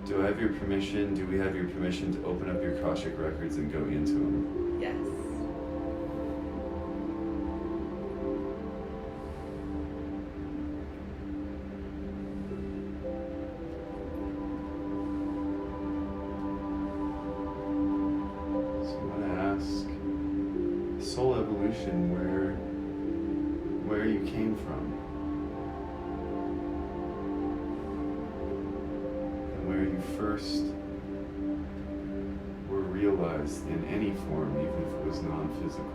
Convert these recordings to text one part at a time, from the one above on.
Do I have your permission? Do we have your permission to open up your Akashic records and go into them? Yes. So I'm going to ask soul evolution where you came from. Where you first were realized in any form, even if it was non-physical.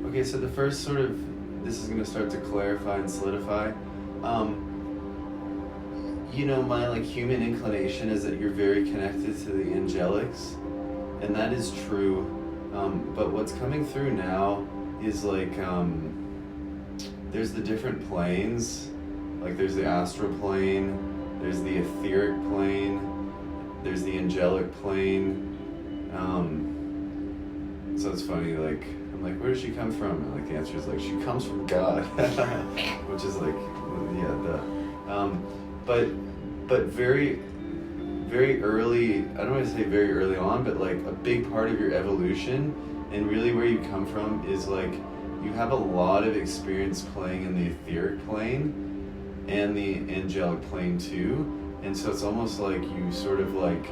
Okay, so the first sort of, this is going to start to clarify and solidify. You know, my like human inclination is that you're very connected to the angelics, and that is true. But what's coming through now is like, there's the different planes. Like there's the astral plane, there's the etheric plane, there's the angelic plane. So it's funny, like, I'm like, where does she come from? And like the answer is like, she comes from God, which is like, yeah, but very, very early, I don't want to say very early on, but like a big part of your evolution and really where you come from is like, you have a lot of experience playing in the etheric plane and the angelic plane too. And so it's almost like you sort of like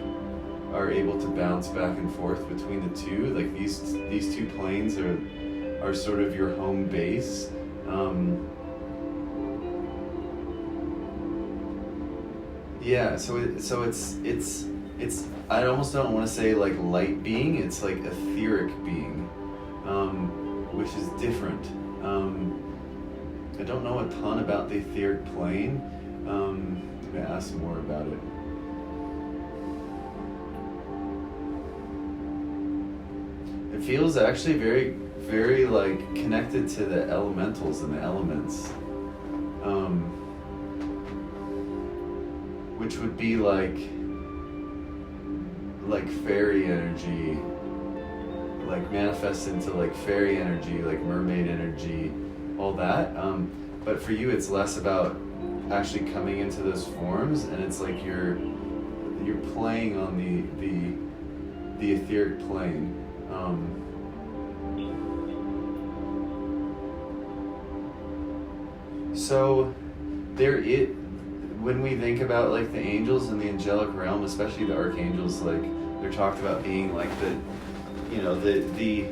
are able to bounce back and forth between the two. Like these two planes are sort of your home base. Yeah, so it's I almost don't want to say like light being, it's like etheric being, which is different. I don't know a ton about the etheric plane. I'm gonna ask more about it. It feels actually very, very like connected to the elementals and the elements. Which would be like fairy energy, like manifest into like fairy energy, like mermaid energy, all that. But for you, it's less about actually coming into those forms, and it's like you're playing on the etheric plane. So there it. When we think about like the angels in the angelic realm, especially the archangels, like they're talked about being like the, you know, the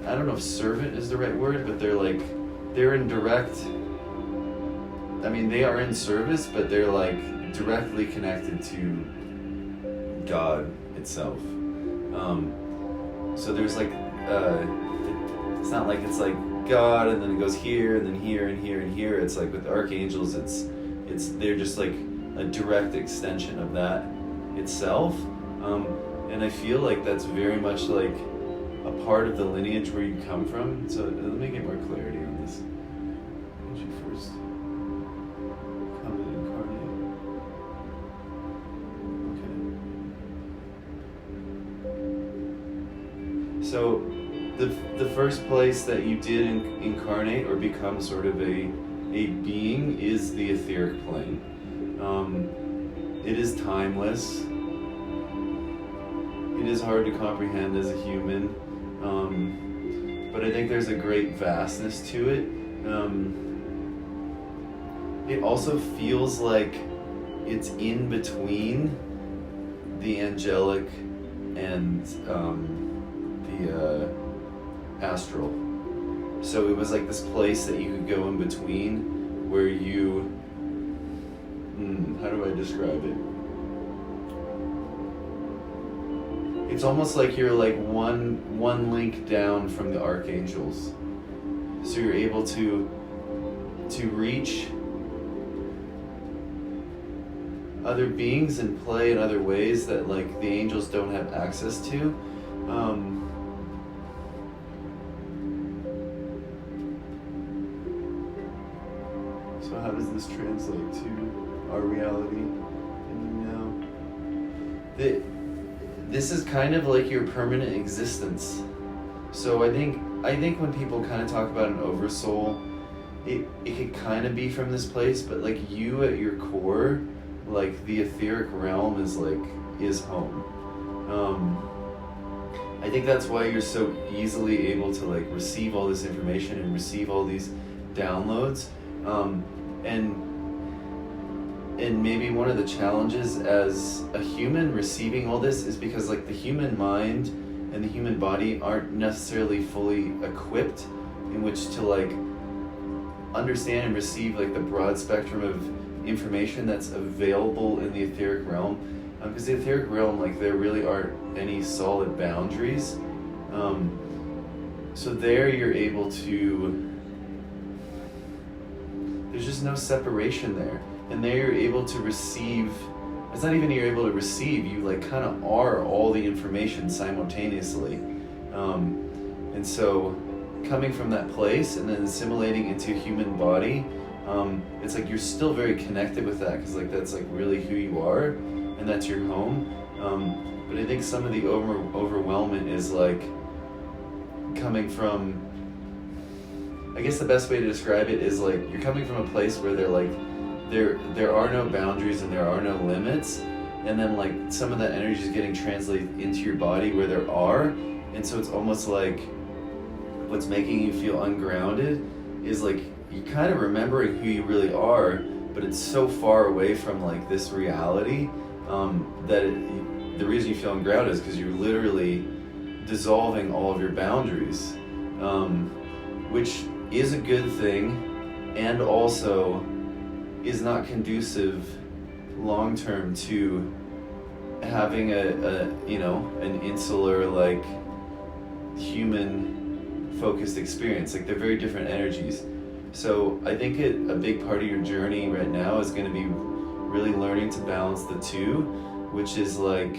I don't know if servant is the right word, but they're in direct, I mean they are in service, but they're like directly connected to God itself. So there's like it's not like it's like God and then it goes here and then here and here and here. It's like with archangels, they're just like a direct extension of that itself, and I feel like that's very much like a part of the lineage where you come from. So let me get more clarity on this. When did you first come and incarnate? Okay. So the first place that you did incarnate or become sort of a being is the etheric plane. It is timeless. It is hard to comprehend as a human, but I think there's a great vastness to it. It also feels like it's in between the angelic and the astral. So it was like this place that you could go in between where you, how do I describe it? It's almost like you're like one link down from the archangels. So you're able to reach other beings and play in other ways that like the angels don't have access to. So how does this translate to our reality in the now? This is kind of like your permanent existence. So I think when people kind of talk about an oversoul, it could kind of be from this place, but like you at your core, like the etheric realm is home. I think that's why you're so easily able to like receive all this information and receive all these downloads. And maybe one of the challenges as a human receiving all this is because like the human mind and the human body aren't necessarily fully equipped in which to like understand and receive like the broad spectrum of information that's available in the etheric realm. Because the etheric realm, like there really aren't any solid boundaries. So there you're able to, there's just no separation there. And there you're able to receive, it's not even you're able to receive, you like kind of are all the information simultaneously. And so coming from that place and then assimilating into a human body, it's like you're still very connected with that because like that's like really who you are and that's your home. But I think some of the overwhelmment is like coming from, I guess the best way to describe it is like you're coming from a place where they're like there are no boundaries and there are no limits, and then like some of that energy is getting translated into your body where there are, and so it's almost like what's making you feel ungrounded is like you're kind of remembering who you really are, but it's so far away from like this reality the reason you feel ungrounded is because you're literally dissolving all of your boundaries, which is a good thing and also is not conducive long term to having an insular like human focused experience. Like they're very different energies. So I think a big part of your journey right now is going to be really learning to balance the two, which is like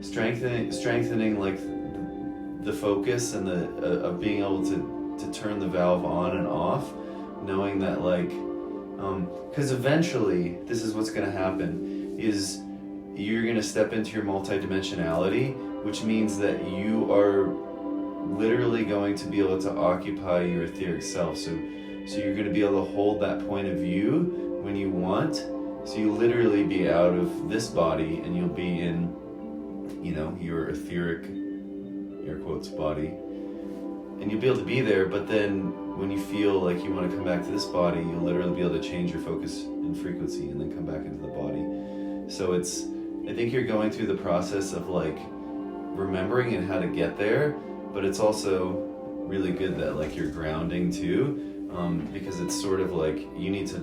strengthening like the focus and the of being able to turn the valve on and off, knowing that like because eventually this is what's going to happen is you're going to step into your multidimensionality, which means that you are literally going to be able to occupy your etheric self. So you're going to be able to hold that point of view when you want. So you'll literally be out of this body and you'll be in, your etheric, air quotes, body. And you'll be able to be there, but then when you feel like you want to come back to this body, you'll literally be able to change your focus and frequency and then come back into the body. So I think you're going through the process of like remembering and how to get there, but it's also really good that like you're grounding too, because it's sort of like you need to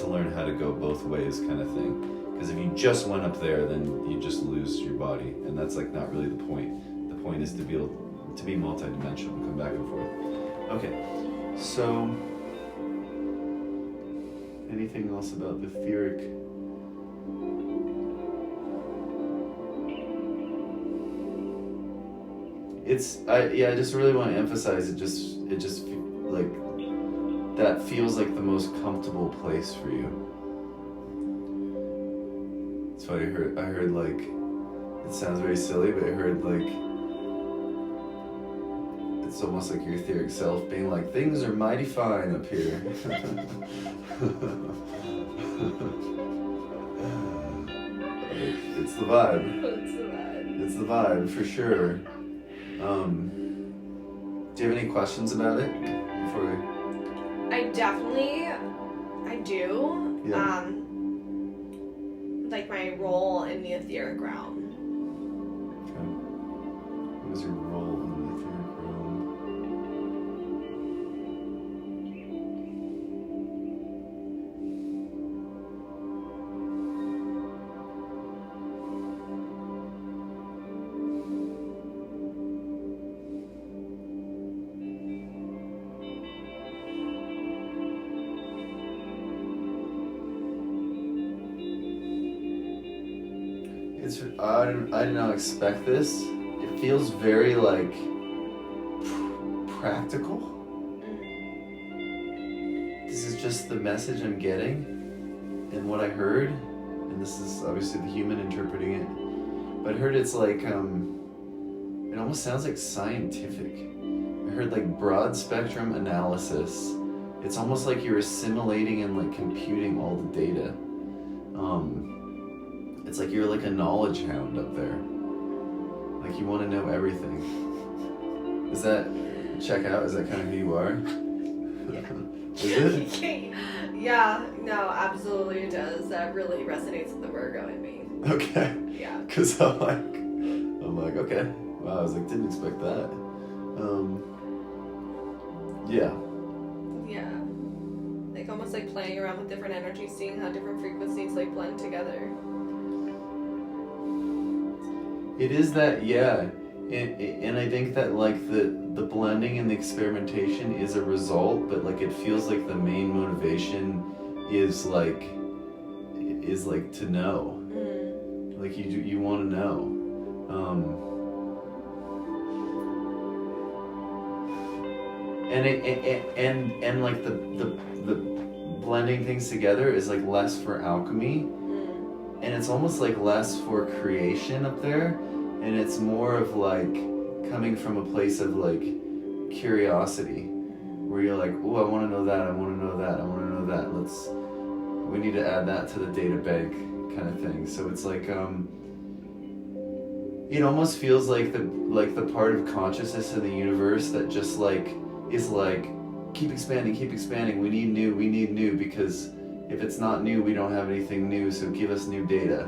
learn how to go both ways kind of thing. Because if you just went up there, then you just lose your body, and that's like not really the point. The point is to be able to be multidimensional, come back and forth. Okay, so anything else about the etheric? I just really want to emphasize it just like that feels like the most comfortable place for you. That's what I heard like, it sounds very silly, but I heard like it's almost like your etheric self being like, things are mighty fine up here. It's the vibe. It's the vibe for sure. Do you have any questions about it before we... I do. Yeah. Like my role in the etheric realm. Okay. What is your role in the etheric realm? I did not expect this. It feels very like practical. This is just the message I'm getting and what I heard, and this is obviously the human interpreting it, but I heard it's like, it almost sounds like scientific. I heard like broad spectrum analysis. It's almost like you're assimilating and like computing all the data. It's like you're like a knowledge hound up there. Like you want to know everything. Is that, check out, is that kind of who you are? Yeah. Is it? Yeah, no, absolutely it does. That really resonates with the Virgo in me. Okay. Yeah. Because I'm like, okay. Wow, I was like, didn't expect that. Yeah. Yeah. Like almost like playing around with different energies, seeing how different frequencies like blend together. It is that, yeah. And I think that like the blending and the experimentation is a result, but like it feels like the main motivation is like to know. Like you want to know. And like the blending things together is like less for alchemy, and it's almost like less for creation up there, and it's more of like coming from a place of like curiosity, where you're like, oh, I want to know that, I want to know that, I want to know that. We need to add that to the data bank, kind of thing. So it's like it almost feels like the part of consciousness in the universe that just like is like, keep expanding, we need new, because if it's not new, we don't have anything new, so give us new data,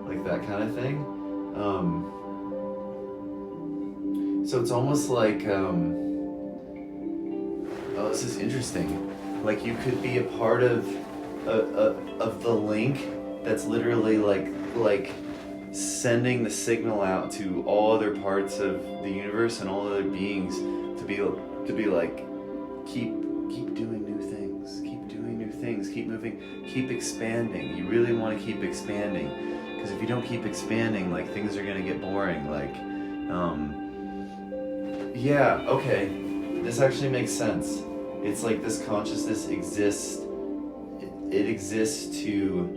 like that kind of thing. So it's almost like, oh, this is interesting, like you could be a part of the link that's literally like sending the signal out to all other parts of the universe and all other beings to be like, keep doing new things, keep moving, keep expanding. You really want to keep expanding, because if you don't keep expanding, like things are gonna get boring. Like, yeah, okay, this actually makes sense. It's like this consciousness exists. It exists to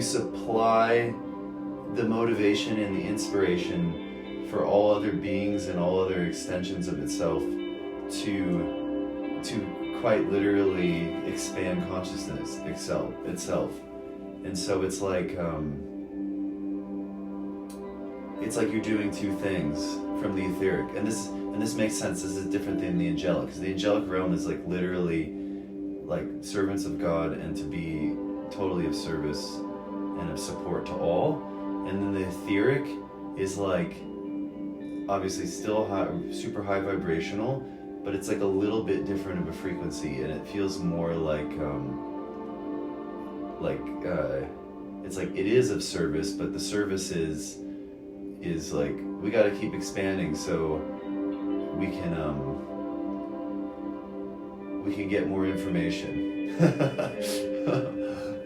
supply the motivation and the inspiration for all other beings and all other extensions of itself to quite literally expand consciousness itself. And so it's like you're doing two things from the etheric, and this makes sense. This is different than the angelic, because the angelic realm is like literally like servants of God and to be totally of service and of support to all. And then the etheric is like obviously still high, super high vibrational, but it's like a little bit different of a frequency, and it feels more like it's like it is of service, but the service is like, we got to keep expanding so we can get more information.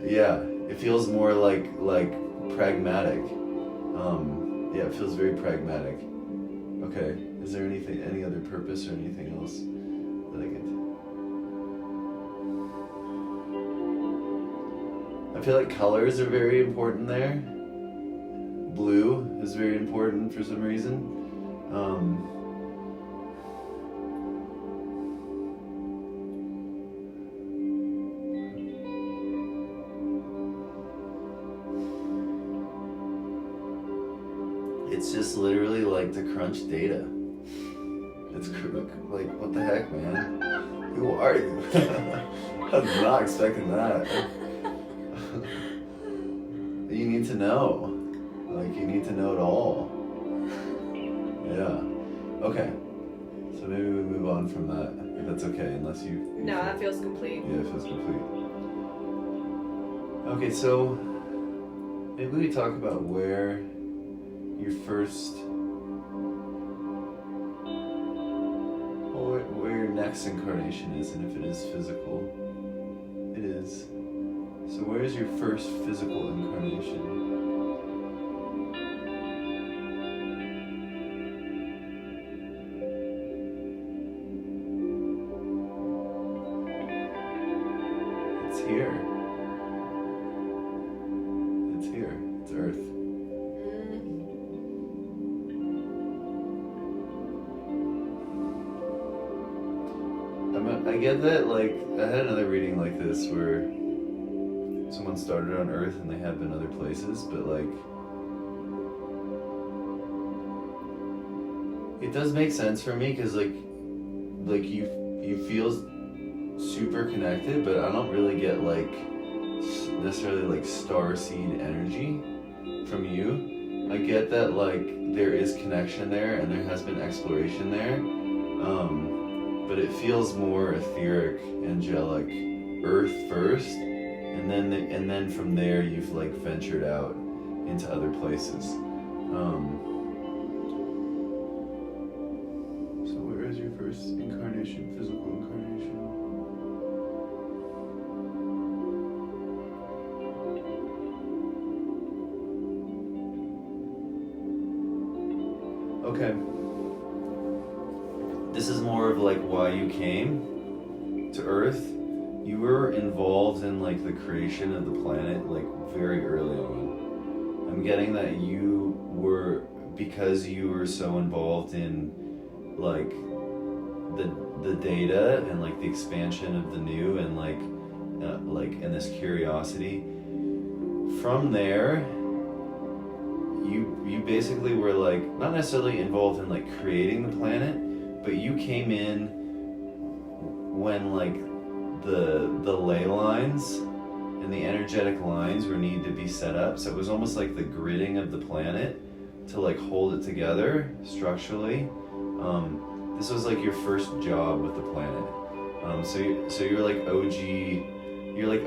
Yeah, it feels more like pragmatic. Yeah, it feels very pragmatic. Okay, is there any other purpose or anything else that I feel like colors are very important there. Blue is very important for some reason. It's just literally like to crunch data. It's like, what the heck, man? Who are you? I was not expecting that. You need to know. Like, you need to know it all. Yeah. Okay. So maybe we move on from that, if that's okay, unless you... No, that feels complete. Yeah, it feels complete. Okay, so maybe we talk about where your first... Or where your next incarnation is, and if it is physical. It is. So where is your first physical incarnation? here. It's here. It's Earth. I get that, like, I had another reading like this where someone started on Earth and they have been other places, but like, it does make sense for me because like you feel super connected, but I don't really get like necessarily like starseed energy from you. I get that like there is connection there and there has been exploration there, but it feels more etheric, angelic, Earth first, and then from there you've like ventured out into other places. So where is your first incarnation, physical incarnation? Okay. This is more of like why you came to Earth. You were involved in like the creation of the planet like very early on. I'm getting that you were, because you were so involved in like the data and like the expansion of the new and and this curiosity. From there, you basically were like not necessarily involved in like creating the planet, but you came in when like the ley lines and the energetic lines were needed to be set up. So it was almost like the gridding of the planet to like hold it together structurally. This was like your first job with the planet. So you're like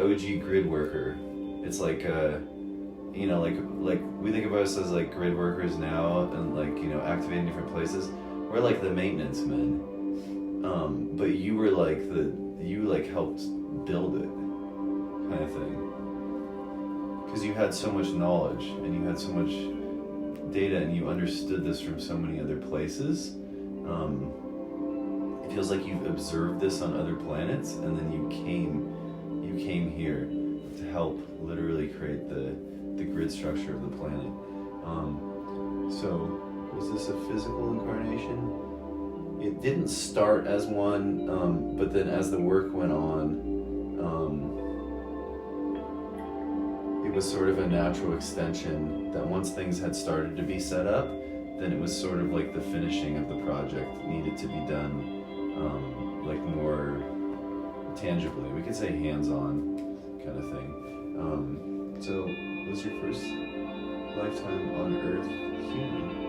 OG grid worker. It's like like we think of us as like grid workers now and like activating different places. We're like the maintenance men. But you were like you helped build it kind of thing. Because you had so much knowledge and you had so much data and you understood this from so many other places. It feels like you've observed this on other planets and then you came here to help literally create the grid structure of the planet. So was this a physical incarnation? It didn't start as one, but then as the work went on, it was sort of a natural extension that once things had started to be set up, then it was sort of like the finishing of the project needed to be done like more tangibly. We could say hands-on kind of thing. So was your first lifetime on Earth human?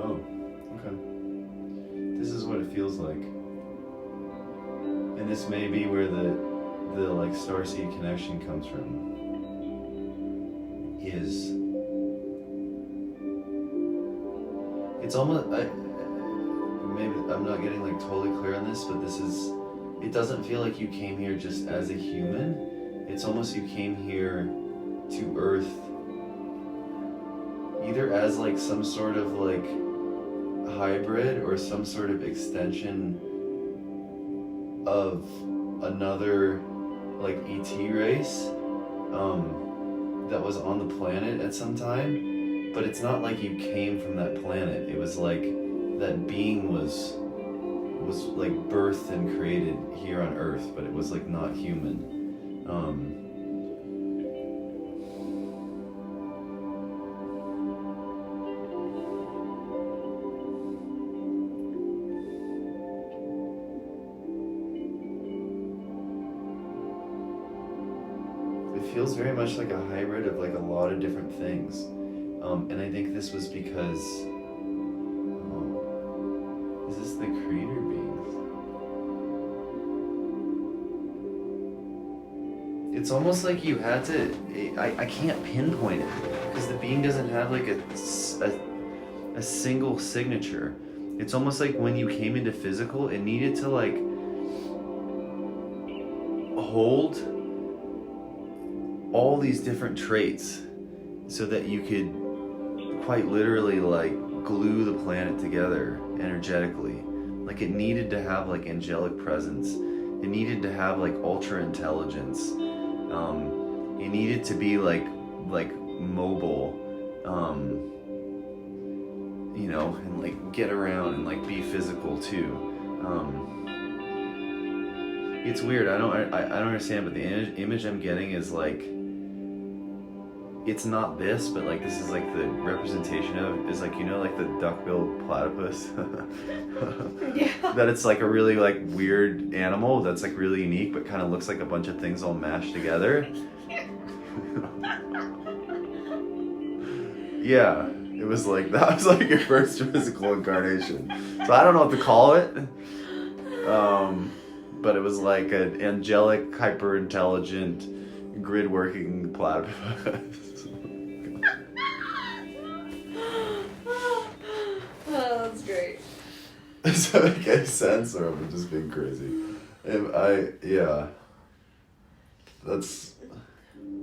Oh, okay. This is what it feels like. And this may be where the like starseed connection comes from. It's almost, maybe I'm not getting like totally clear on this, but it doesn't feel like you came here just as a human. It's almost you came here to Earth either as like some sort of like hybrid or some sort of extension of another like ET race that was on the planet at some time, but it's not like you came from that planet. It was like that being was like birthed and created here on Earth, but it was like not human. It feels very much like a hybrid of like a lot of different things. And I think this was because, is this the creator beings? it's almost like you had to. I can't pinpoint it because the being doesn't have like a single signature. It's almost like when you came into physical, it needed to like hold all these different traits so that you could quite literally like glue the planet together energetically. Like it needed to have like angelic presence. It needed to have like ultra intelligence. It needed to be like mobile, you know, and like get around and like be physical too. It's weird. I don't understand, but the image I'm getting is like, it's not this, but like this is like the representation of is like, you know, like the duck-billed platypus. Yeah. That it's like a really like weird animal that's like really unique, but kind of looks like a bunch of things all mashed together. Yeah, it was like that was like your first physical incarnation. So I don't know what to call it. But it was like an angelic, hyper intelligent, grid working platypus. Oh, that's great. Does that make any sense, or am I just being crazy?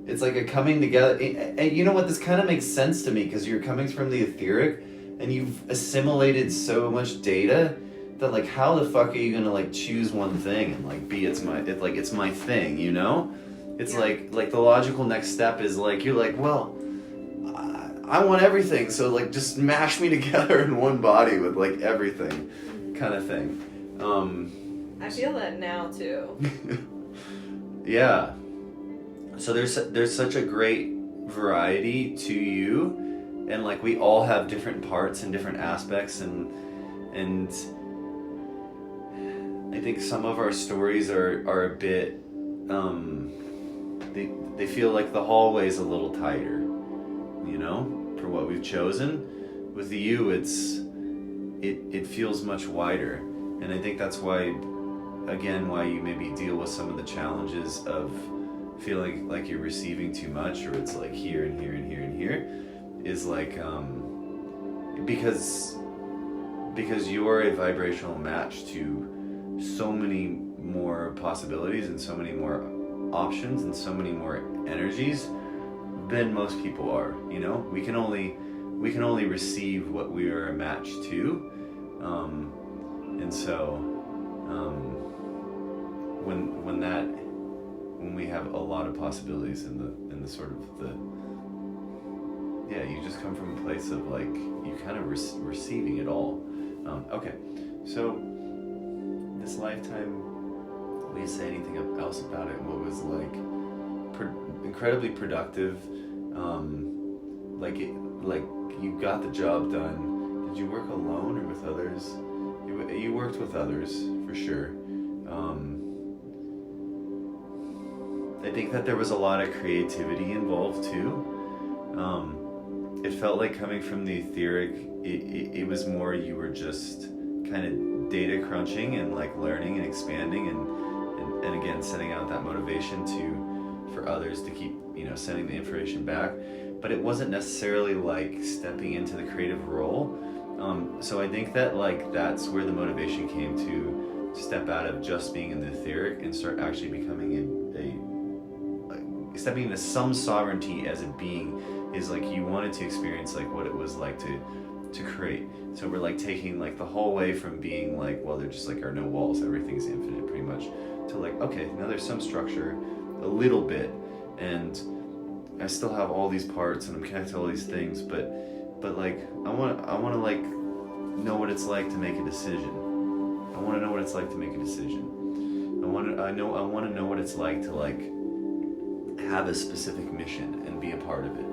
It's like a coming together. And you know what? This kind of makes sense to me because you're coming from the etheric and you've assimilated so much data that like, how the fuck are you gonna like choose one thing and like be it's my thing, you know? It's like the logical next step is like, you're like, well, I want everything, so like just mash me together in one body with like everything kind of thing. I feel that now too. Yeah. So there's such a great variety to you, and like we all have different parts and different aspects, and I think some of our stories are a bit they feel like the hallway's a little tighter, you know, for what we've chosen. With you, it feels much wider, and I think that's why you maybe deal with some of the challenges of feeling like you're receiving too much, or it's like here and here and here and here, is like because you're a vibrational match to so many more possibilities and so many more options and so many more energies than most people are, you know? We can only receive what we are a match to, and so when we have a lot of possibilities in the sort of you just come from a place of like you kind of receiving it all. Okay, so this lifetime, will you say anything else about it? What was like incredibly productive? Like you got the job done. Did you work alone or with others? You worked with others for sure. I think that there was a lot of creativity involved too. It felt like coming from the etheric, it was more you were just kind of data crunching and like learning and expanding and again setting out that motivation for others to keep, you know, sending the information back. But it wasn't necessarily like stepping into the creative role. So I think that like that's where the motivation came to step out of just being in the etheric and start actually becoming stepping into some sovereignty as a being. Is like you wanted to experience like what it was like to create. So we're like taking like the whole way from being like, well, there just like are no walls, everything's infinite pretty much, to like, okay, now there's some structure a little bit, and I still have all these parts and I'm connected to all these things, but like I want to like know what it's like to make a decision. I want to know what it's like to make a decision. I want to know what it's like to like have a specific mission and be a part of it.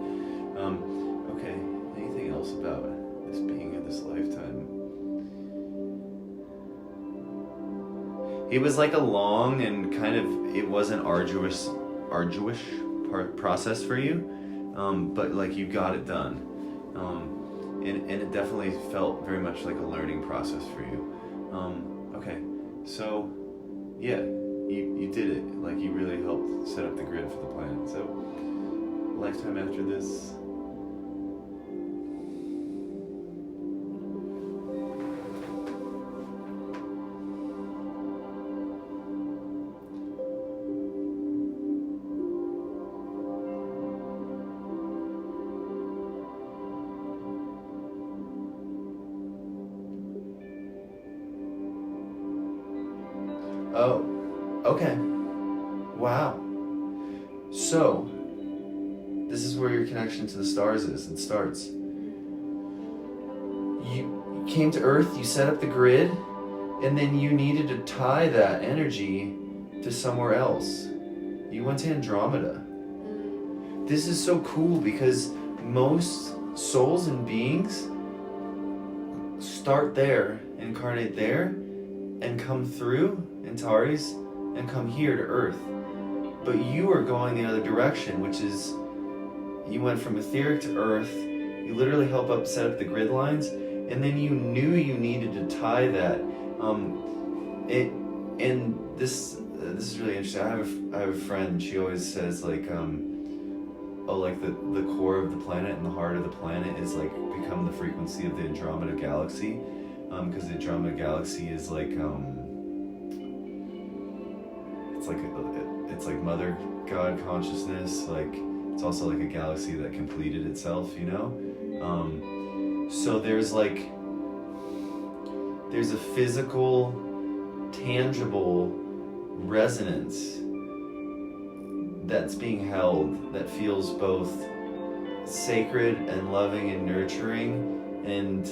Okay, anything else about this being in this lifetime? It was like a long and kind of, it was an arduous process for you, but like you got it done, and it definitely felt very much like a learning process for you. Okay, so yeah, you did it. Like, you really helped set up the grid for the planet. So, lifetime after this. Oh, okay. Wow. So, this is where your connection to the stars is and starts. You came to Earth, you set up the grid, and then you needed to tie that energy to somewhere else. You went to Andromeda. This is so cool because most souls and beings start there, incarnate there, and come through Antares and come here to Earth. But you are going the other direction, which is you went from etheric to Earth. You literally help set up the grid lines, and then you knew you needed to tie that. And this is really interesting. I have a friend. She always says like like the core of the planet and the heart of the planet is like become the frequency of the Andromeda galaxy, because the Andromeda galaxy is like it's like Mother God consciousness. Like, it's also like a galaxy that completed itself, you know? So there's a physical, tangible resonance that's being held that feels both sacred and loving and nurturing, and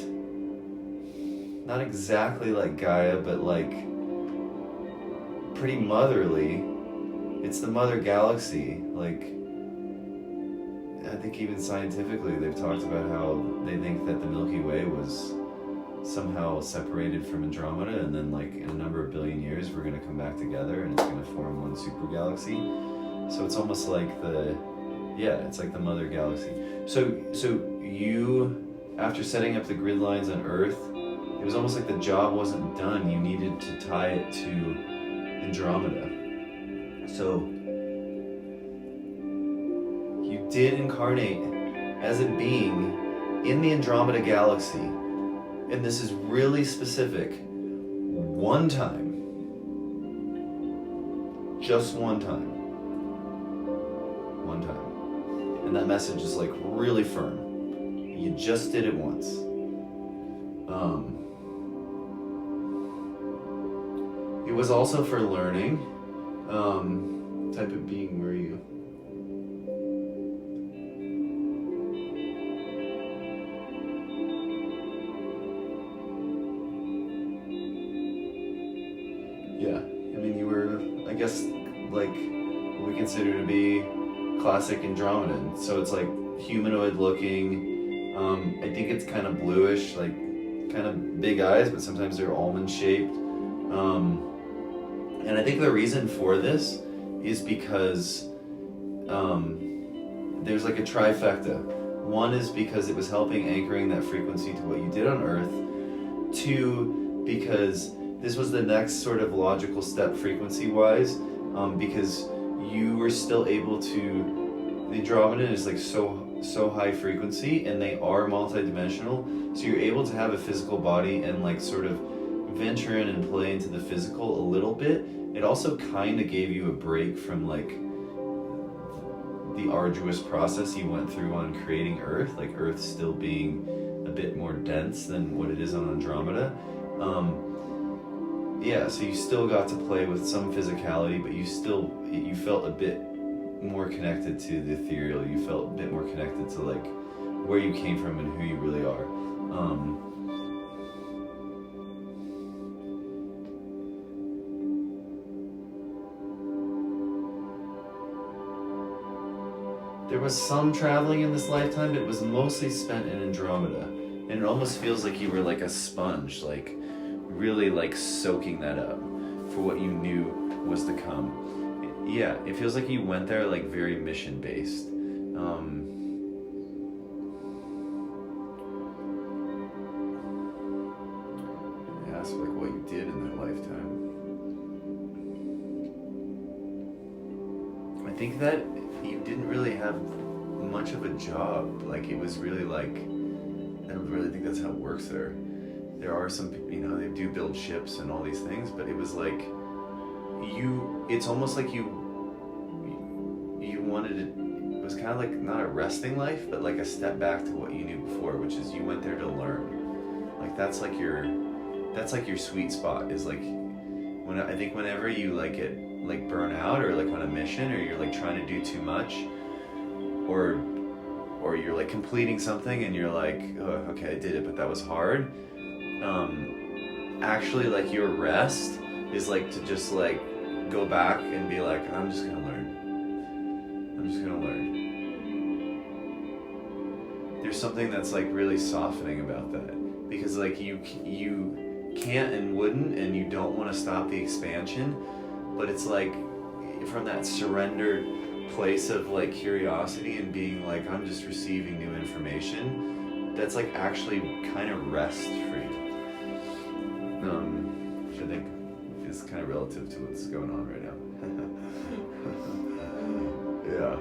not exactly like Gaia, but like pretty motherly. It's the mother galaxy. Like, I think even scientifically they've talked about how they think that the Milky Way was somehow separated from Andromeda, and then like in a number of billion years we're going to come back together and it's going to form one super galaxy. So it's almost like it's like the mother galaxy. So you, after setting up the grid lines on Earth, it was almost like the job wasn't done. You needed to tie it to Andromeda. So you did incarnate as a being in the Andromeda galaxy, and this is really specific. One time. Just one time. One time. And that message is like really firm. You just did it once. It was also for learning. Type of being were you? Yeah, I mean, you were, I guess, like what we consider to be classic Andromedan. So it's like humanoid looking. I think it's kind of bluish, like kind of big eyes, but sometimes they're almond shaped. And I think the reason for this is because there's like a trifecta. One is because it was helping anchoring that frequency to what you did on Earth. Two, because this was the next sort of logical step frequency-wise, because you were still able to, the Andromedan is like so high frequency, and they are multidimensional, so you're able to have a physical body and like sort of venture in and play into the physical a little bit. It also kind of gave you a break from like the arduous process you went through on creating Earth, like Earth still being a bit more dense than what it is on Andromeda. So you still got to play with some physicality, but you felt a bit more connected to the ethereal. You felt a bit more connected to like where you came from and who you really are. There was some traveling in this lifetime, but it was mostly spent in Andromeda. And it almost feels like you were like a sponge, like really like soaking that up for what you knew was to come. Yeah, it feels like you went there like very mission based. Ask like what you did in that lifetime. I think that you didn't really have much of a job. Like, it was really like, I don't really think that's how it works there. There are some, they do build ships and all these things, but it was like, it's almost like you wanted it was kind of like not a resting life, but like a step back to what you knew before, which is you went there to learn. Like, that's like your sweet spot, is like, I think whenever you like get like burn out, or like on a mission, or you're like trying to do too much, or you're like completing something and you're like, oh, okay, I did it, but that was hard. Actually, like, your rest is like to just like go back and be like, I'm just gonna learn. There's something that's like really softening about that, because like you can't and wouldn't, and you don't want to stop the expansion, but it's like from that surrendered place of like curiosity and being like, I'm just receiving new information, that's like actually kind of rest free, which I think is kind of relative to what's going on right now. Yeah.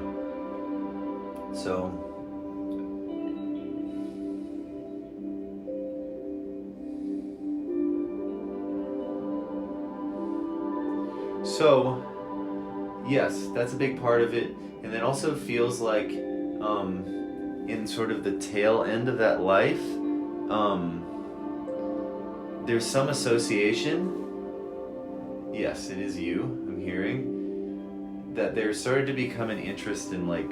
So, yes, that's a big part of it. And it also feels like, in sort of the tail end of that life, there's some association. Yes, it is you, I'm hearing. That there started to become an interest in like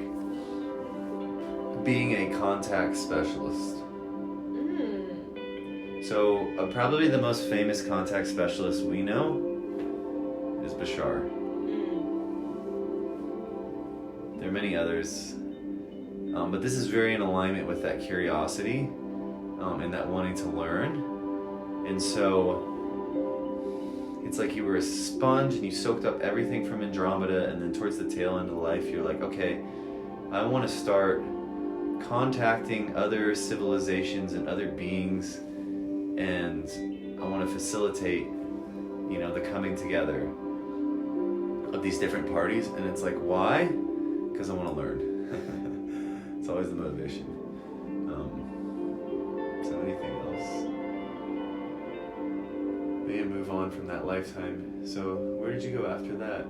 being a contact specialist. So probably the most famous contact specialist we know is Bashar. There are many others, but this is very in alignment with that curiosity and that wanting to learn. And so it's like you were a sponge and you soaked up everything from Andromeda, and then towards the tail end of life you're like, okay, I want to start contacting other civilizations and other beings, and I want to facilitate, the coming together of these different parties. And it's like, why? Because I want to learn. It's always the motivation. So anything else? Maybe move on from that lifetime. So where did you go after that?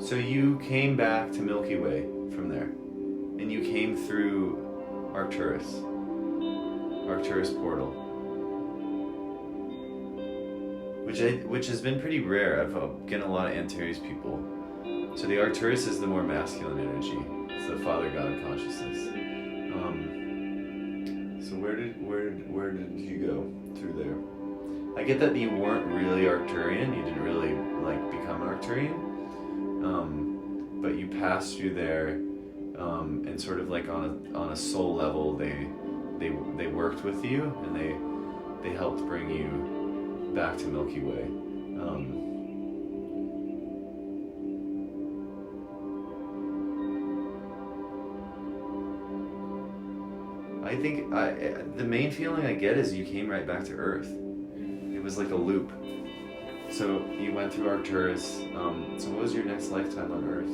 So you came back to Milky Way from there, and you came through Arcturus portal, which has been pretty rare. I've getting a lot of Antares people. So the Arcturus is the more masculine energy. It's the Father God of consciousness. So where did you go through there? I get that you weren't really Arcturian. You didn't really like become an Arcturian. But you passed through there, and sort of like on a soul level, they worked with you, and they helped bring you back to Milky Way. I think the main feeling I get is you came right back to Earth. It was like a loop. So you went through Arcturus. So what was your next lifetime on Earth?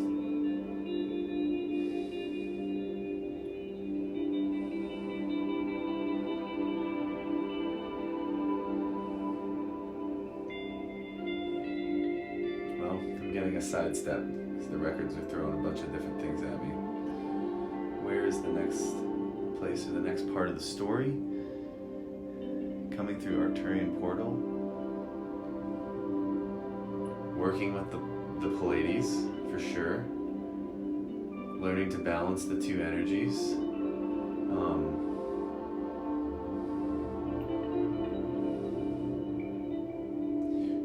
Well, I'm getting a sidestep because the records are throwing a bunch of different things at me. Where is the next place or the next part of the story? Coming through Arcturian portal. Working with the Pleiades, for sure. Learning to balance the two energies.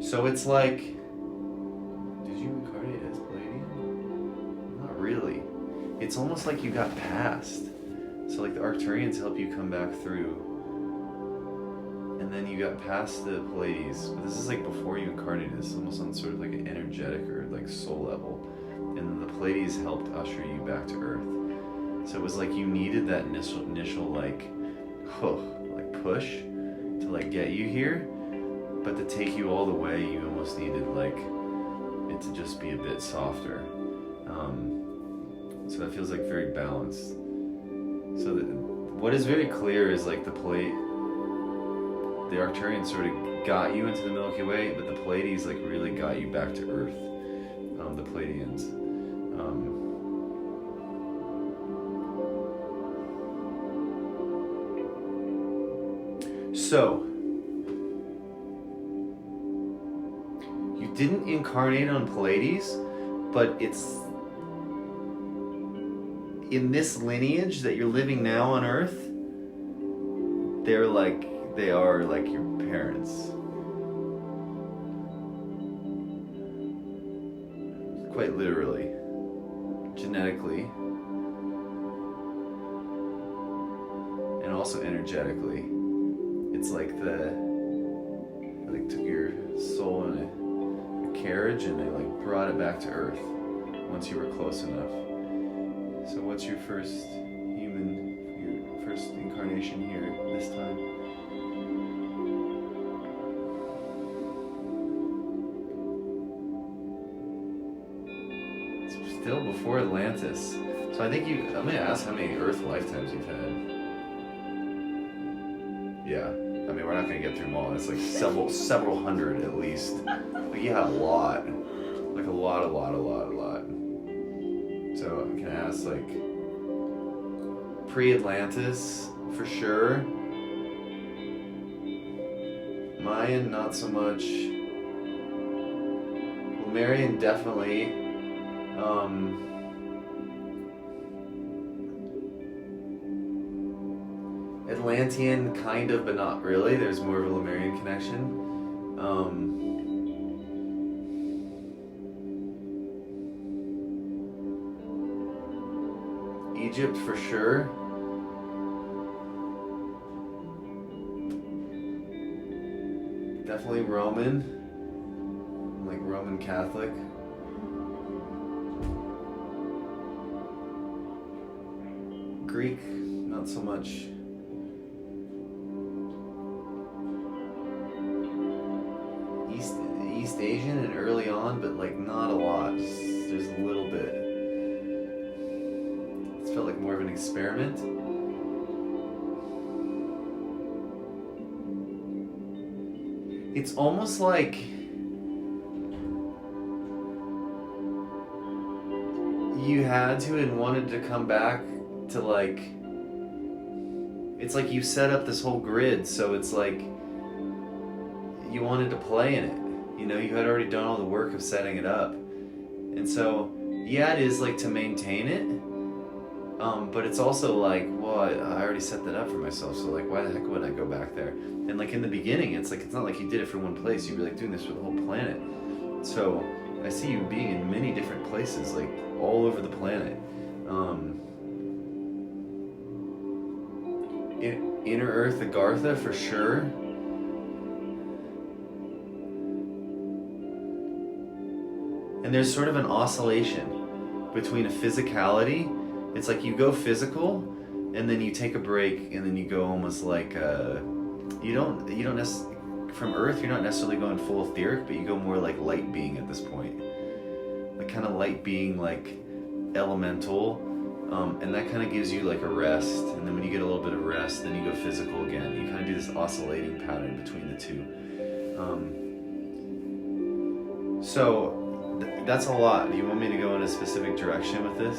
So it's like, did you incarnate as Pleiadian? Not really. It's almost like you got past. So like the Arcturians help you come back through. And then you got past the Pleiades, but this is like before you incarnated. This is almost on sort of like an energetic or like soul level. And then the Pleiades helped usher you back to Earth. So it was like you needed that initial like push to like get you here, but to take you all the way, you almost needed like it to just be a bit softer. So that feels like very balanced. So what is very clear is like the Arcturian sort of got you into the Milky Way, but the Pleiades like really got you back to Earth. The Pleiadians. So, you didn't incarnate on Pleiades, but it's in this lineage that you're living now on Earth. They are like your parents. Quite literally, genetically, and also energetically. It's like they took your soul in a carriage and they like brought it back to Earth once you were close enough. So what's your first incarnation here this time? It's still before Atlantis. So I think I'm gonna ask how many Earth lifetimes you've had. Yeah, I mean, we're not gonna get through them all. It's like several hundred at least. Like you had a lot. Like a lot. So can I ask like pre-Atlantis for sure? Mayan, not so much. Lemurian, definitely. Atlantean, kind of, but not really. There's more of a Lemurian connection. Egypt for sure. Definitely Roman. Like Roman Catholic. Greek, not so much. East Asian and early on, but like not a lot. There's a little bit. It felt like more of an experiment. It's almost like you had to and wanted to come back to like, it's like you set up this whole grid, so it's like you wanted to play in it. You know, you had already done all the work of setting it up. And so, yeah, it is like to maintain it, but it's also like, well, I already set that up for myself, so like, why the heck would I go back there? And like in the beginning, it's like, it's not like you did it for one place, you were like doing this for the whole planet. So I see you being in many different places, like all over the planet. Inner Earth, Agartha for sure. And there's sort of an oscillation between a physicality. It's like you go physical, and then you take a break, and then you go almost like you don't from Earth. You're not necessarily going full etheric, but you go more like light being at this point, like kind of light being, like elemental, and that kind of gives you like a rest. And then when you get a little bit of rest, then you go physical again. You kind of do this oscillating pattern between the two. So. That's a lot. Do you want me to go in a specific direction with this?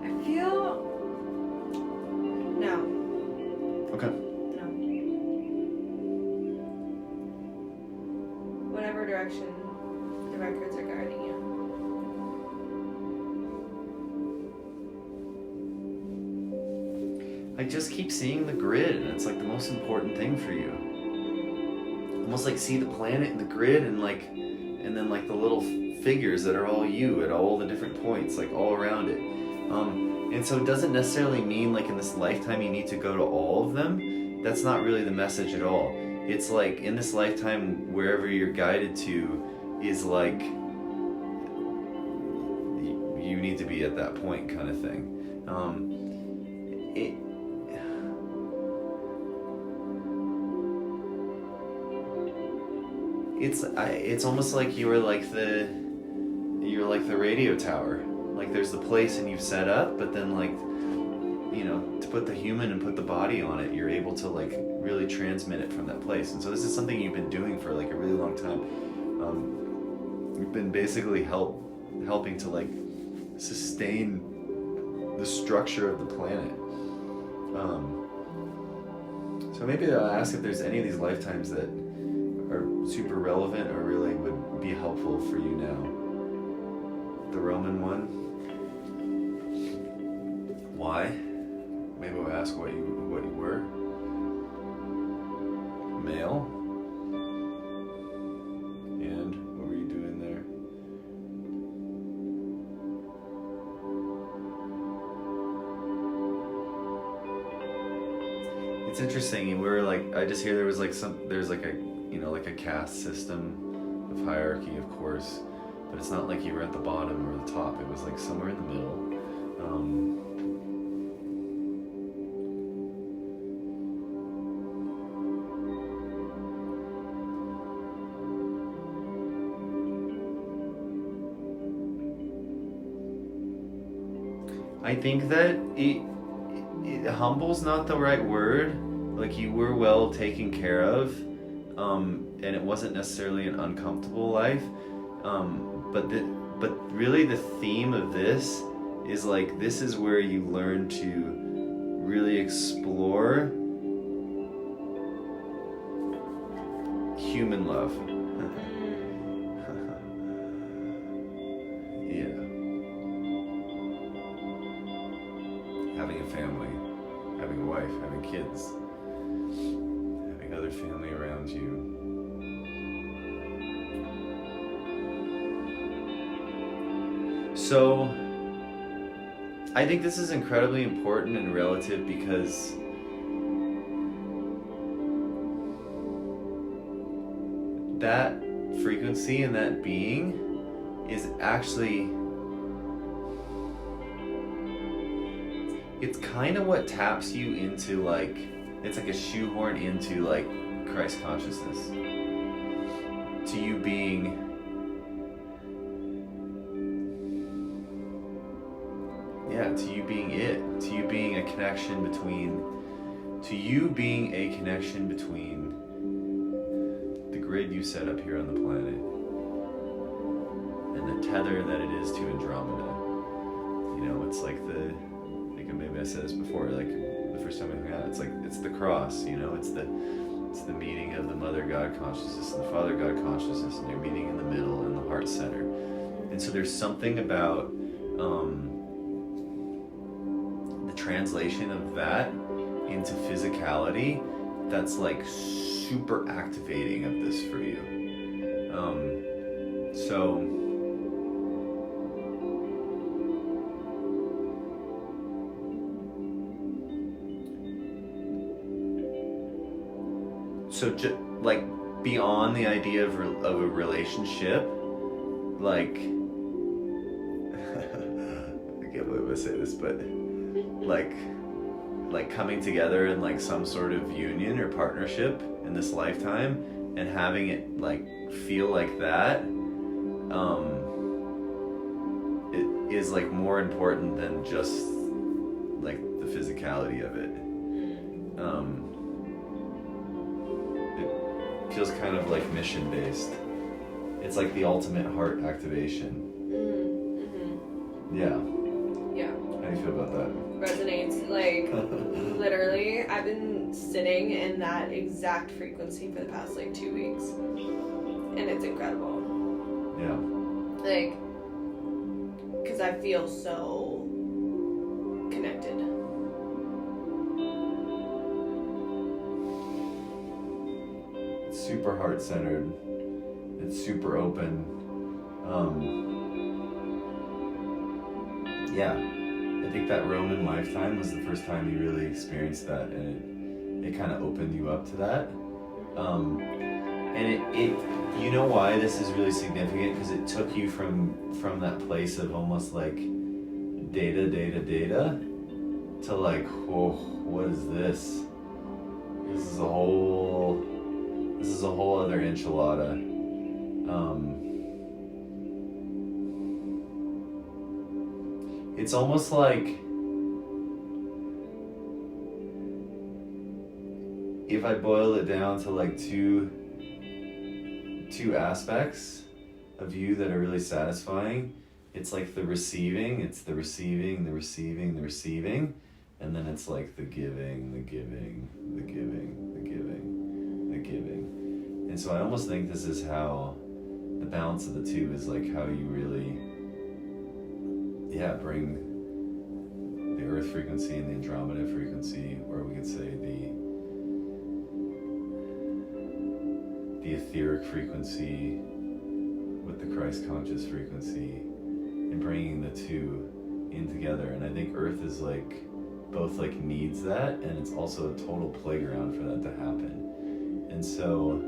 I feel... No. Okay. No. Whatever direction the records are guiding you. I just keep seeing the grid, and it's like the most important thing for you. Almost like see the planet and the grid, and then like the little figures that are all you at all the different points, like all around it. And so it doesn't necessarily mean like in this lifetime you need to go to all of them. That's not really the message at all. it's like in this lifetime, wherever you're guided to is like you need to be at that point kind of thing. It's almost like you're like the radio tower. Like there's the place and you've set up, but then like, you know, to put the human and put the body on it, you're able to like really transmit it from that place. And so this is something you've been doing for like a really long time. You've been basically helping to like sustain the structure of the planet. So maybe I'll ask if there's any of these lifetimes that are super relevant or really would be helpful for you now. The Roman one. Why? Maybe we'll ask what you were. Male. And what were you doing there? It's interesting. You were like, I just hear there's like a, you know, like a caste system of hierarchy, of course, but it's not like you were at the bottom or the top. It was like somewhere in the middle. I think that humble's not the right word. Like you were well taken care of, and it wasn't necessarily an uncomfortable life. But really the theme of this is like, this is where you learn to really explore human love. Yeah. Having a family, having a wife, having kids, having other family around you. So, I think this is incredibly important and relative because that frequency and that being is actually, it's kind of what taps you into like, it's like a shoehorn into like Christ consciousness. To you being to you being it, to you being a connection between, the grid you set up here on the planet and the tether that it is to Andromeda. You know, it's like maybe I said this before, like the first time we hung out, it's the cross, you know, it's the meeting of the Mother God consciousness and the Father God consciousness, and you're meeting in the middle in the heart center. And so there's something about translation of that into physicality that's like super activating of this for you. So like beyond the idea of a relationship, like I can't believe I say this, but like coming together in like some sort of union or partnership in this lifetime and having it like feel like that it is like more important than just like the physicality of it. It feels kind of like mission based. It's like the ultimate heart activation. Yeah. How do you feel about that? Resonates. Like, literally, I've been sitting in that exact frequency for the past, like, 2 weeks. And it's incredible. Yeah. Like, because I feel so connected. It's super heart-centered. It's super open. Yeah. I think that Roman lifetime was the first time you really experienced that, and it kind of opened you up to that. And it you know why this is really significant? Because it took you from that place of almost like data to like, whoa, what is this? This is a whole other enchilada. It's almost like if I boil it down to like two aspects of you that are really satisfying, it's like the receiving, and then it's like the giving. And so I almost think this is how the balance of the two is like how you really, bring the Earth frequency and the Andromeda frequency, or we could say the etheric frequency with the Christ conscious frequency, and bringing the two in together. And I think Earth is like both like needs that, and it's also a total playground for that to happen. And so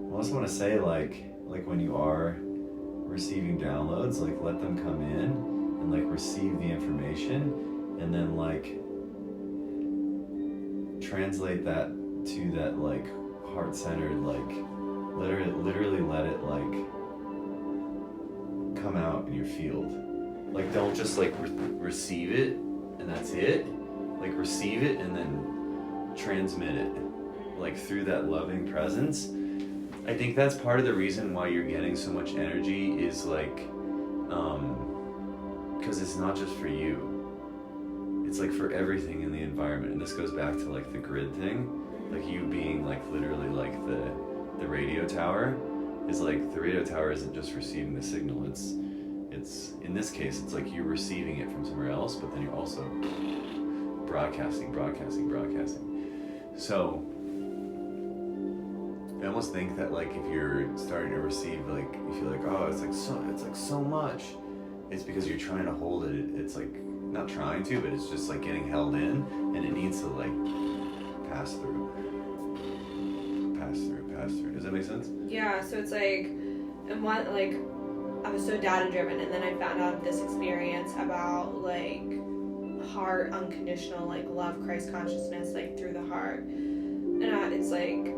I also want to say like when you are receiving downloads, like let them come in and like receive the information, and then like translate that to that like heart-centered, like literally let it like come out in your field. Like don't just like receive it and that's it. Like receive it and then transmit it like through that loving presence. I think that's part of the reason why you're getting so much energy is like because it's not just for you. It's like for everything in the environment. And this goes back to like the grid thing, like you being like literally like the radio tower is like, the radio tower isn't just receiving the signal, it's in this case it's like you're receiving it from somewhere else, but then you're also broadcasting. So I almost think that like if you're starting to receive, like you feel like, oh, it's like so much, it's because you're trying to hold it. It's like not trying to, but it's just like getting held in, and it needs to like pass through. Does that make sense? Yeah, so it's like, and what, like, I was so data driven, and then I found out this experience about like heart unconditional like love, Christ consciousness, like through the heart, and it's like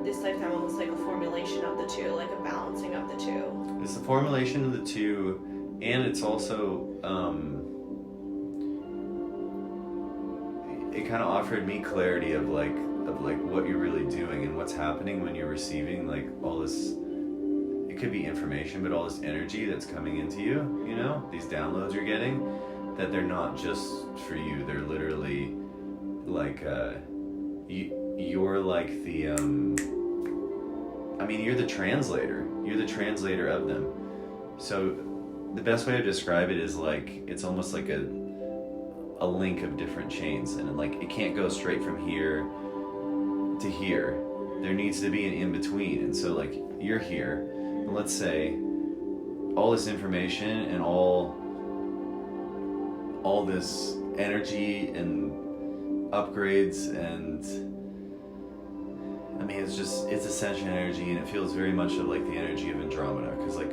this lifetime almost like a formulation of the two, like a balancing of the two. It's the formulation of the two, and it's also it kind of offered me clarity of like what you're really doing and what's happening when you're receiving like all this. It could be information, but all this energy that's coming into you, you know, these downloads you're getting, that they're not just for you. They're literally like you're like the you're the translator. You're the translator of them. So the best way to describe it is like it's almost like a link of different chains, and like it can't go straight from here to here. There needs to be an in-between. And so like you're here, and let's say all this information and all this energy and upgrades, and it's ascension energy, and it feels very much of like the energy of Andromeda, because like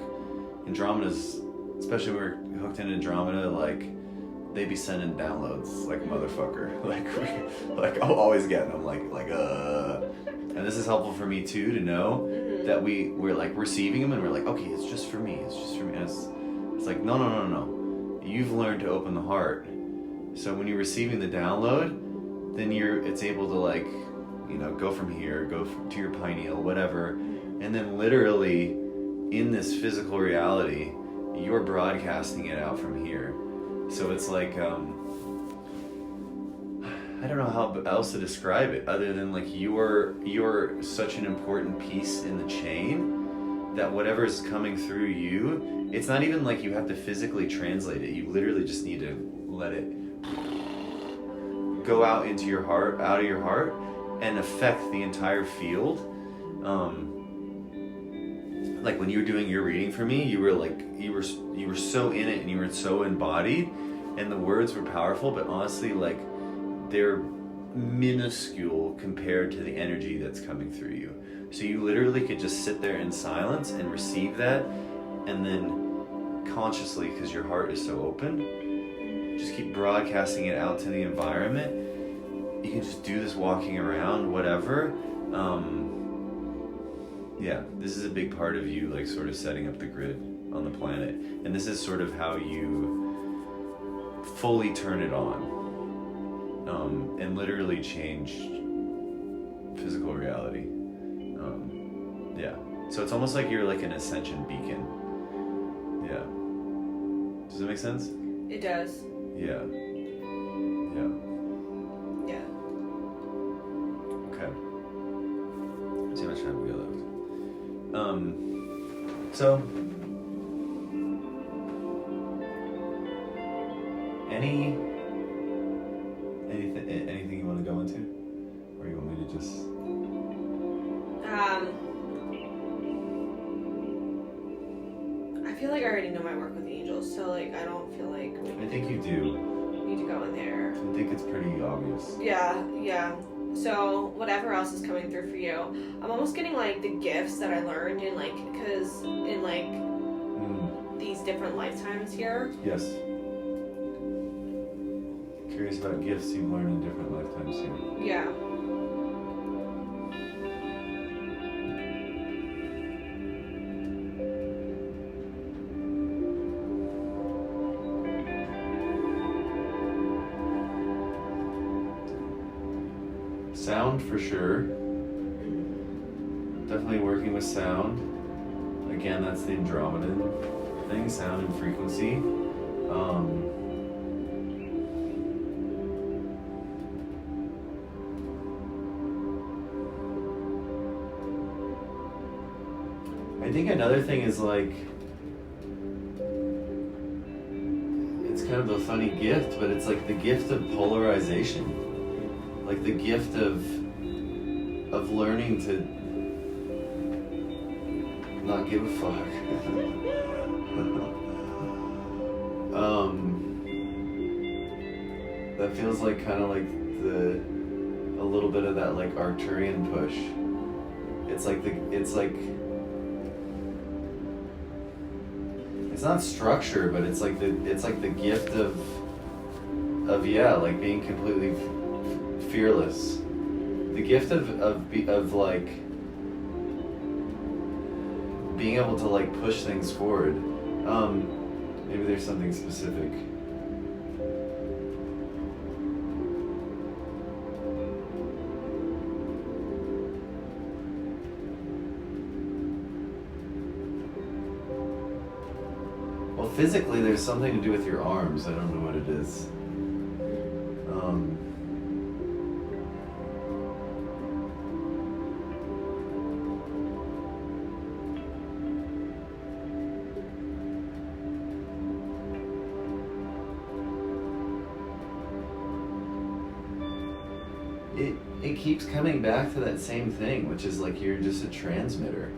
Andromeda's, especially when we're hooked into Andromeda, like they be sending downloads like motherfucker. like I'm always getting them like and this is helpful for me too, to know that we're like receiving them and we're like, okay, it's just for me. And it's like no. You've learned to open the heart. So when you're receiving the download, then it's able to like, you know, go from here, to your pineal, whatever, and then literally in this physical reality, you're broadcasting it out from here. So it's like, I don't know how else to describe it other than like you're such an important piece in the chain that whatever's coming through you, it's not even like you have to physically translate it. You literally just need to let it go out of your heart, and affect the entire field. like when you were doing your reading for me, you were like, you were so in it and you were so embodied, and the words were powerful, but honestly, like, they're minuscule compared to the energy that's coming through you. So you literally could just sit there in silence and receive that, and then consciously, because your heart is so open, just keep broadcasting it out to the environment. You can just do this walking around, whatever. Yeah, this is a big part of you, like, sort of setting up the grid on the planet. And this is sort of how you fully turn it on, and literally change physical reality. Yeah. So it's almost like you're like an ascension beacon. Yeah. Does that make sense? It does. Yeah. Yeah. Yeah. Okay. See how much time we got left. So anything you want to go into, or you want me to just? I feel like I already know my work with angels, so like I don't feel like I think you do. need to go in there. I think it's pretty obvious. Yeah. So whatever else is coming through for you, I'm almost getting like the gifts that I learned in like, because in like these different lifetimes here. Yes. Curious about gifts you've learned in different lifetimes here. Yeah. Sound for sure. Definitely working with sound. Again, that's the Andromedan thing, sound and frequency. I think another thing is like, it's kind of a funny gift, but it's like the gift of polarization. Like the gift of learning to not give a fuck. That feels like kind of like a little bit of that like Arcturian push. It's not structure, but it's like the gift of yeah, like being completely fearless. The gift of like being able to like push things forward. Maybe there's something specific. Well, physically there's something to do with your arms. I don't know what it is. It keeps coming back to that same thing, which is like you're just a transmitter.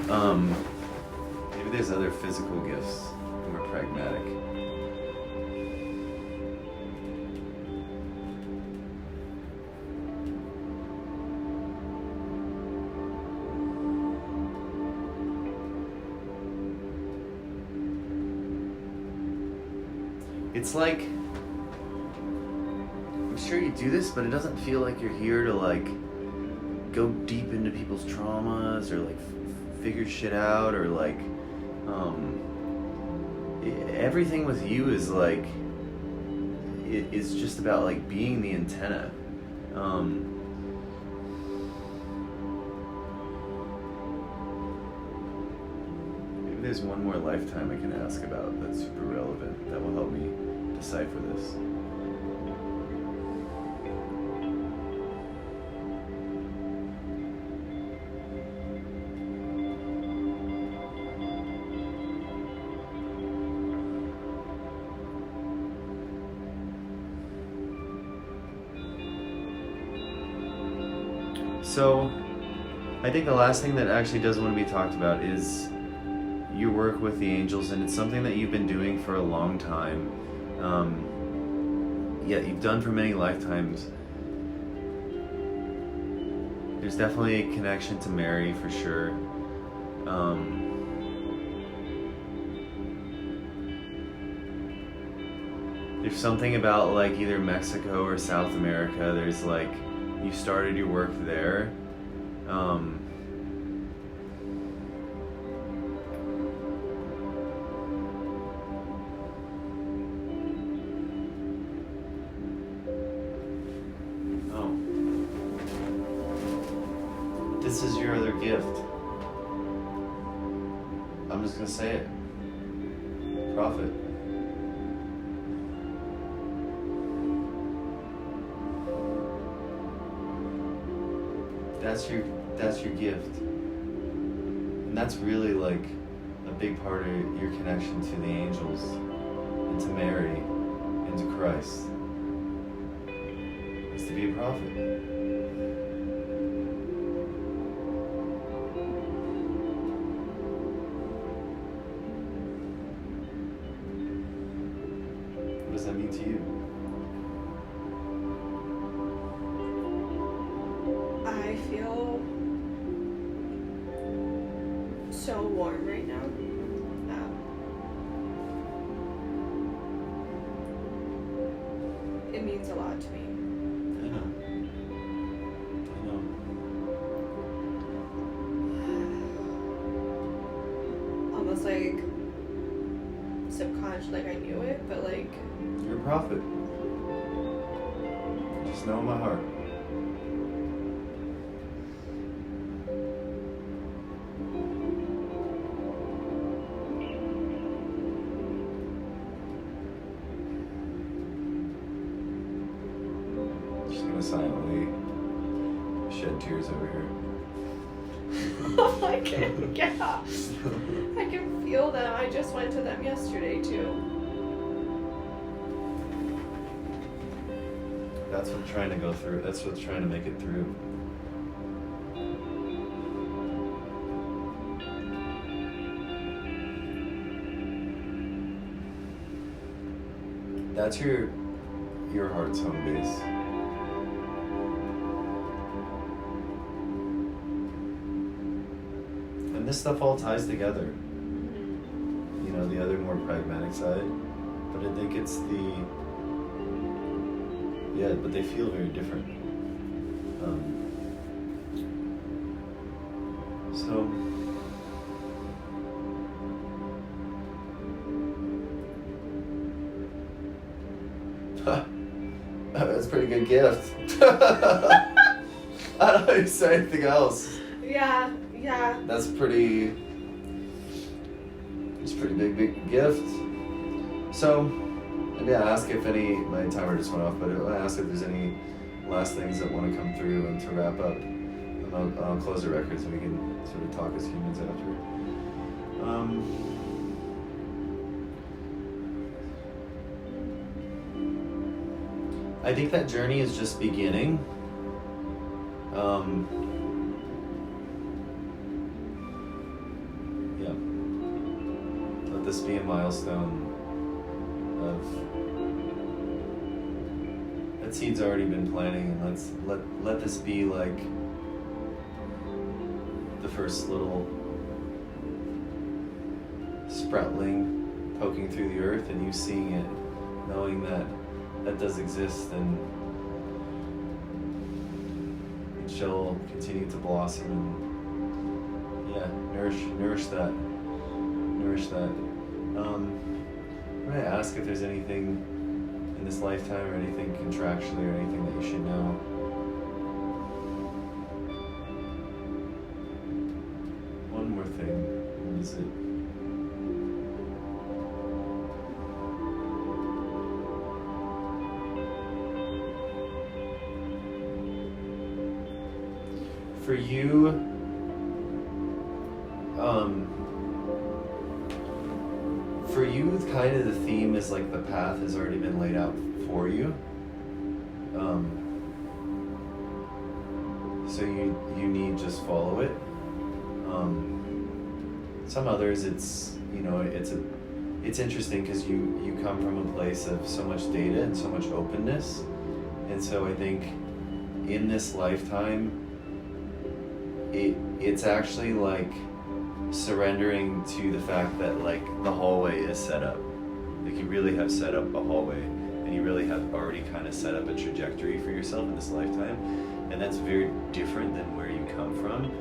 Maybe there's other physical gifts, more pragmatic. It's like, I'm sure you do this, but it doesn't feel like you're here to like go deep into people's traumas or like figure shit out, or like everything with you is like it's just about like being the antenna. Maybe there's one more lifetime I can ask about that's super relevant that will help me decipher this. So, I think the last thing that actually does want to be talked about is your work with the angels, and it's something that you've been doing for a long time. You've done for many lifetimes. There's definitely a connection to Mary for sure. There's something about like either Mexico or South America. There's like, you started your work there. This is your other gift. I'm just gonna say it. Prophet. That's your gift. And that's really like a big part of your connection to the angels and to Mary and to Christ. Is to be a prophet. What does that mean to you? I feel so warm right now. It means a lot to me. I know. Almost like subconscious, like I knew it, but like... You're a prophet. Just know in my heart. Just gonna silently shed tears over here. I can, yeah. I can feel them. I just went to them yesterday too. That's what's trying to go through. That's what's trying to make it through. That's your heart's home base. And this stuff all ties together. You know, the other more pragmatic side. But I think it's but they feel very different. That's a pretty good gift. I don't know how to say anything else. Yeah. It's a pretty big gift. So, maybe I ask if my timer just went off, but I ask if there's any last things that want to come through and to wrap up. And I'll close the record so we can sort of talk as humans after. I think that journey is just beginning. Let this be a milestone of that seed's already been planting, and let this be like the first little sproutling poking through the earth, and you seeing it, knowing that does exist, and it shall continue to blossom and nourish that. I'm going to ask if there's anything in this lifetime or anything contractually or anything that you should know. One more thing. What is it? For you, kind of the theme is like the path has already been laid out for you. So you need just follow it. Some others, it's interesting because you come from a place of so much data and so much openness, and so I think in this lifetime, it's actually like surrendering to the fact that like the hallway is set up. Like you really have set up a hallway, and you really have already kind of set up a trajectory for yourself in this lifetime, and that's very different than where you come from.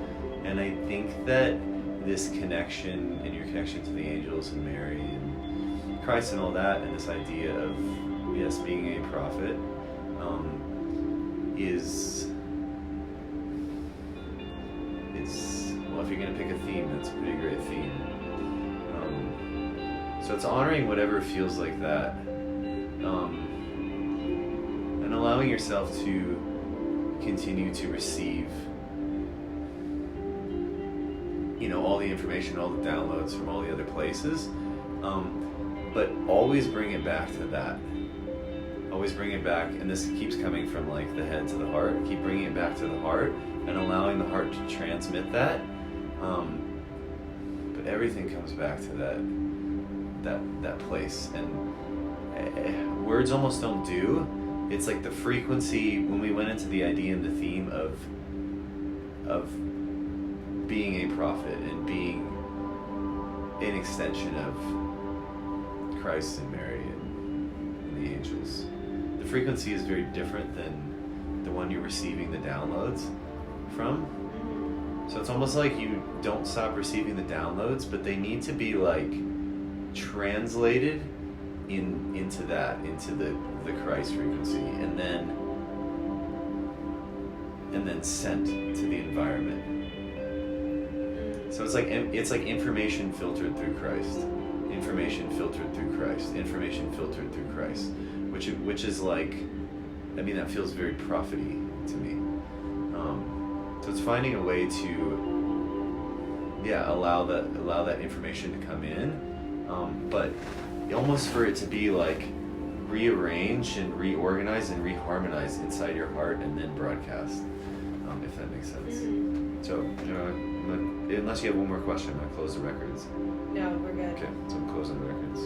And I think that this connection and your connection to the angels and Mary and Christ and all that, and this idea of yes being a prophet is well, if you're going to pick a theme, that's a pretty great theme. So it's honoring whatever feels like that, and allowing yourself to continue to receive, all the information, all the downloads from all the other places, but always bring it back to that. Always bring it back, and this keeps coming from like the head to the heart. Keep bringing it back to the heart and allowing the heart to transmit that. But everything comes back to that place, and words almost don't do. It's like the frequency when we went into the idea and the theme of being a prophet and being an extension of Christ and Mary and the angels. The frequency is very different than the one you're receiving the downloads from. So it's almost like you don't stop receiving the downloads, but they need to be like translated into the Christ frequency, and then sent to the environment. So it's like information filtered through Christ, information filtered through Christ, information filtered through Christ, which is like, I mean, that feels very prophet-y to me. So it's finding a way to, allow that information to come in, but almost for it to be like rearranged and reorganized and reharmonized inside your heart and then broadcast, if that makes sense. So, unless you have one more question, I'm gonna close the records. No, we're good. Okay, so I'm closing the records.